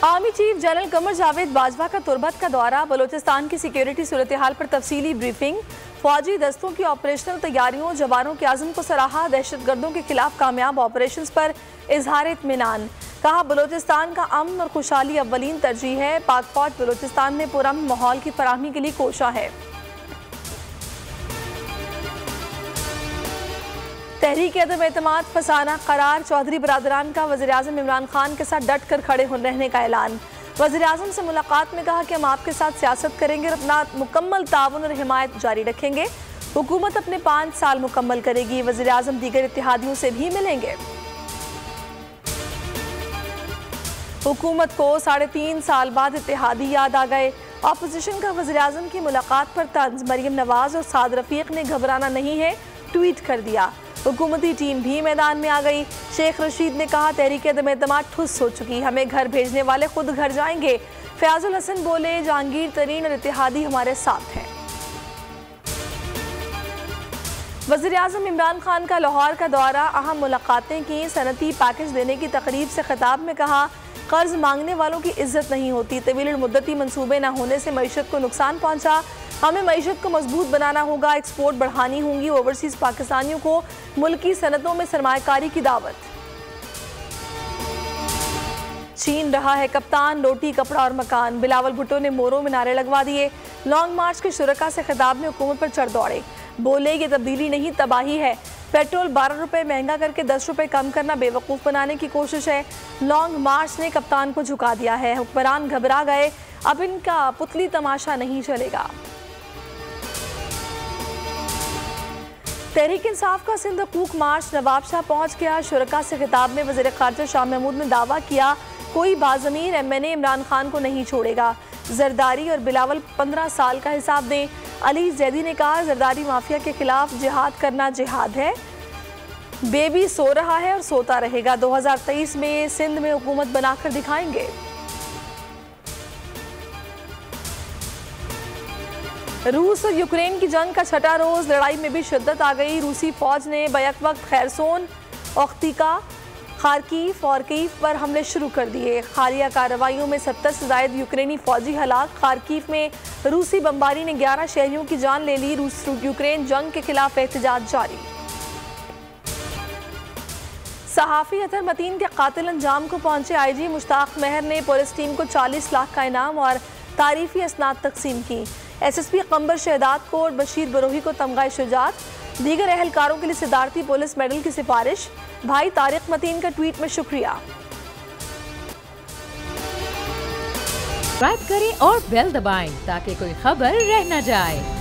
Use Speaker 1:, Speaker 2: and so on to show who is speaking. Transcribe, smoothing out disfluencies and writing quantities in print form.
Speaker 1: Army chief general Qamar Javed Bajwa का तुर्बत का दौरा, बलोचिस्तान की सिक्योरिटी सूरत हाल पर तफसीली ब्रीफिंग, फौजी दस्तों की ऑपरेशनल तैयारियों, जवानों के आज़म को सराहा, दहशतगर्दों के खिलाफ कामयाब ऑपरेशन पर इजहार इत्मीनान। कहा बलोचिस्तान का अमन और खुशहाली अव्वलीन तरजीह है। पाक फौज बलोचिस्तान में पुरअमन माहौल की फराहमी के लिए कोशा है। तहरीक अदम एतमाद फसाना करार, चौधरी बरादरान का वज़ीर-ए-आज़म इमरान खान के साथ डट कर खड़े रहने का ऐलान। वज़ीर-ए-आज़म से मुलाकात में कहा कि हम आपके साथ सियासत करेंगे और अपना मुकम्मल ताउन और हिमायत जारी रखेंगे। हुकूमत अपने 5 साल मुकम्मल करेगी। वज़ीर-ए-आज़म दीगर इत्तेहादियों से भी मिलेंगे। हुकूमत को 3.5 साल बाद इत्तेहादी याद आ गए। अपोजिशन का वज़ीर-ए-आज़म की मुलाकात पर तंज, मरियम नवाज और साद रफीक ने घबराना नहीं है ट्वीट कर दिया। हुकूमती टीम भी मैदान में आ गई। शेख रशीद ने कहा तहरीक अदम एतमाद ठुस हो चुकी, हमें घर भेजने वाले खुद घर जाएंगे। फयाजुल हसन बोले जहांगीर तरीन और इत्तेहादी हमारे साथ हैं। वज़ीर-ए-आज़म इमरान खान का लाहौर का दौरा, अहम मुलाकातें की। सनती पैकेज देने की तकरीब से खिताब में कहा कर्ज मांगने वालों की इज्जत नहीं होती, तवील मुद्दती मंसूबे न होने से मईशत को नुकसान पहुंचा। हमें मईशत को मजबूत बनाना होगा, एक्सपोर्ट बढ़ानी होगी। ओवरसीज पाकिस्तानियों को मुल्की सनतों में सरमायाकारी की दावत। छीन रहा है कप्तान, रोटी कपड़ा और मकान, बिलावल भुट्टो ने मोरों में नारे लगवा दिए। लॉन्ग मार्च के शुरका से खिताब में हुकूमत पर चढ़ दौड़े, बोले ये तब्दीली नहीं तबाही है। पेट्रोल 12 रुपये महंगा करके 10 रुपये कम करना बेवकूफ़ बनाने की कोशिश है। लॉन्ग मार्च ने कप्तान को झुका दिया है, हुक्मरान घबरा गए, अब इनका पुतली तमाशा नहीं चलेगा। तहरीक इंसाफ का सिंध हकूक मार्च नवाबशाह पहुंच गया। शुरका से खिताब में वज़ीर ख़ारजा शाह महमूद ने दावा किया कोई बाज़मीर MNA इमरान खान को नहीं छोड़ेगा। जरदारी और बिलावल 15 साल का हिसाब दें। अली जैदी ने कहा जरदारी माफिया के खिलाफ जिहाद करना जिहाद है। बेबी सो रहा है और सोता रहेगा। 2023 में सिंध में हुकूमत बनाकर दिखाएंगे। रूस और यूक्रेन की जंग का 6ठा रोज, लड़ाई में भी शिद्दत आ गई। रूसी फौज ने बैक वक्त खैरसोन, ओख्तिका, खारकीव और कीव पर हमले शुरू कर दिए। खालिया कार्रवाइयों में 70 से ज़ायद यूक्रेनी फौजी हलाक। खारकीव में रूसी बमबारी ने 11 शहरियों की जान ले ली। रूस यूक्रेन जंग के खिलाफ एहतजाज जारी। सहाफ़ी अतहर मतीन के कातिल अंजाम को पहुंचे IG मुश्ताक मेहर ने पुलिस टीम को 40 लाख का इनाम और तारीफी असनाद तकसीम की। SSP कंबर शहदाद को और बशीर बरोही को तमगा शुजात। दीगर एहलकारों के लिए सिदारती पुलिस मेडल की सिफारिश। भाई तारिक मतीन का ट्वीट में शुक्रिया।
Speaker 2: सब्सक्राइब करें और बेल दबाएं ताकि कोई खबर रह न जाए।